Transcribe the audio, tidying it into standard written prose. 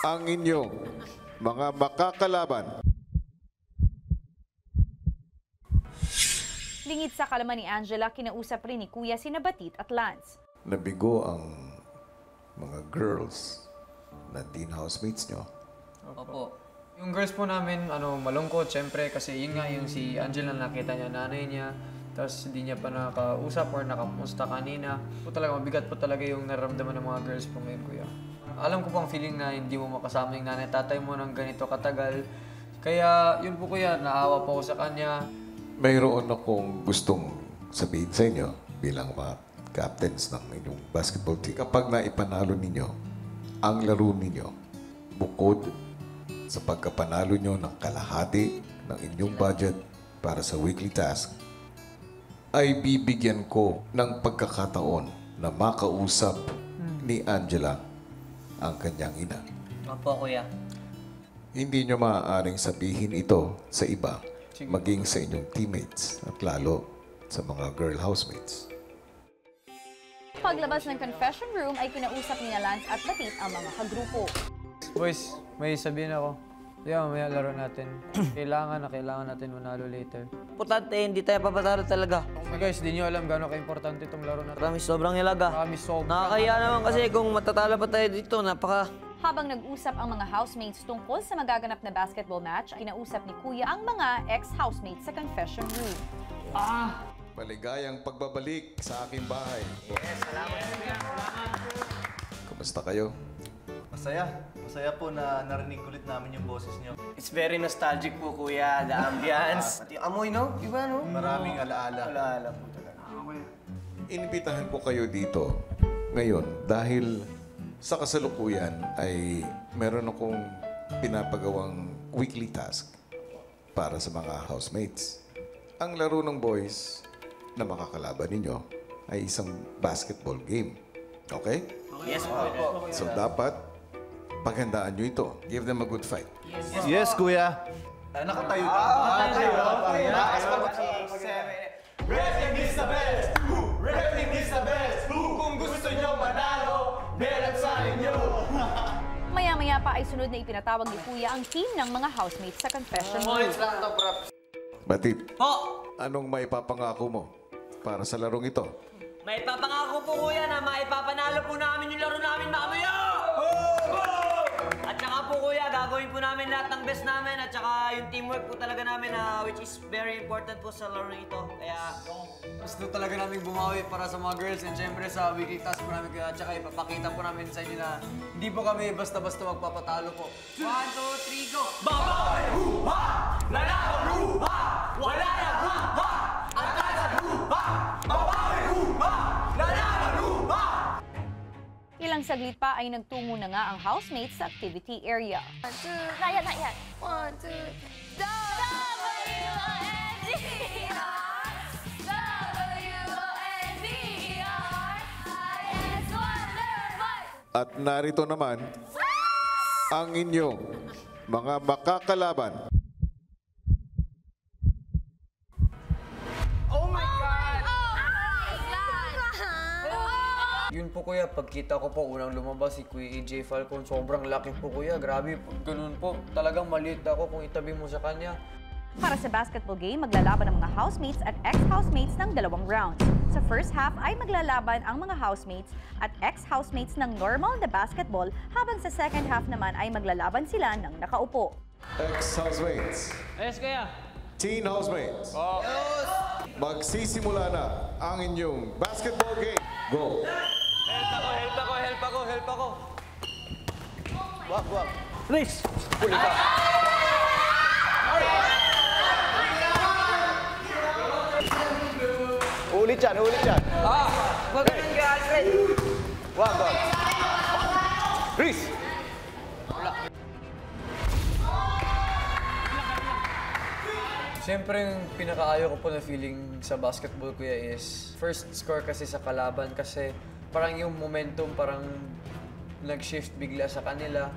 ang inyong mga makakalaban. Lingid sa kalaman ni Angela, kinausap rin ni Kuya sina Batit at Lance. Nabigo ang mga girls na teen housemates nyo. Opo. Yung girls po namin, malungkot, syempre, kasi yun nga yung si Angela, nakita niya nanay niya, tapos hindi niya pa nakausap or nakamusta kanina. Po talaga, mabigat po talaga yung nararamdaman ng mga girls po ngayon, Kuya. Alam ko po ang feeling na hindi mo makasama yung nanay, tatay mo ng ganito katagal. Kaya yun po, Kuya, naawa po ako sa kanya. Mayroon akong gustong sabihin sa inyo bilang mga captains ng inyong basketball team. Kapag naipanalo ninyo ang laro ninyo, bukod sa pagkapanalo nyo ng kalahati ng inyong budget para sa weekly task, ay bibigyan ko ng pagkakataon na makausap ni Angela ang kanyang ina. Opo, Kuya. Hindi nyo maaaring sabihin ito sa iba, maging sa inyong teammates at lalo sa mga girl housemates. Paglabas ng confession room ay kinausap ni Lance at Batit ang mga kagrupo. Boys, may sabihin ako. Yeah, may laro natin. Kailangan natin manalo later. Importante, hindi tayo papatalo talaga. So guys, di nyo alam gano'ng ka-importante itong laro natin. Promise, sobrang ilaga. Promise, sobrang. Nakakaya naman kasi kung matatalo pa tayo dito, Habang nag-usap ang mga housemates tungkol sa magaganap na basketball match, kinausap ni Kuya ang mga ex-housemates sa confession room. Maligayang pagbabalik sa aking bahay. Yes, salamat. Kumusta kayo? Masaya. Masaya po na narinig ulit namin yung boses niyo. It's very nostalgic po, Kuya. The ambience. Pati yung amoy, no? Iba, no? Maraming alaala. Alaala po talaga. Inibitahan ko kayo dito ngayon dahil sa kasalukuyan ay meron akong pinapagawang weekly task para sa mga housemates. Ang laro ng boys na makakalaban ninyo ay isang basketball game. Okay? Yes po. So dapat paghandaan nyo ito. Give them a good fight. Yes, kuya. Nakatayo ka. Wrestling is the best! Wrestling is the best! Kung gusto nyo manalo, meron sa inyo! Maya-maya pa ay sunod na ipinatawag ni Kuya ang team ng mga housemates sa confession room. Batit, Po! anong maipapangako mo para sa larong ito? May papangako po, Kuya, na maipapanalo po namin yung laro namin mamaya! At saka po, Kuya, gagawin po namin lahat ng best namin at saka yung teamwork po talaga namin which is very important po sa laro ito. Kaya Gusto talaga namin bumawi para sa mga girls and syempre sa weekly task po namin kaya at saka ipapakita po namin sa inyo na hindi po kami basta-basta magpapatalo po. 1, 2, 3, go! Babae! Huha! Lalaban! Huha! Wala na! Huha! Atasan! Huha! Babae! Huha! Lalaban! Huha! Ilang saglit pa ay nagtungo na nga ang housemates sa activity area. 1, 2, not yet. 1, 2, At narito naman ang inyong mga makakalaban. Yun po, Kuya, pagkita ko po unang lumabas si Kuya AJ Falcon, sobrang laki po, Kuya. Grabe, ganun po. Talagang maliit ako kung itabi mo sa kanya. Para sa basketball game, maglalaban ang mga housemates at ex-housemates ng 2 rounds. Sa first half ay maglalaban ang mga housemates at ex-housemates ng normal na basketball, habang sa second half naman ay maglalaban sila ng nakaupo. Ex-housemates, Yes, Kuya. teen housemates, magsisimula na ang inyong basketball game. Go! Help ako. Wag. Please! Ulit yan. Wag ganun ka, Alfred! Wag. Chris! Siyempre, yung pinakaayaw ko po na feeling sa basketball, Kuya, is first score kasi sa kalaban kasi parang yung momentum parang nag-shift bigla sa kanila.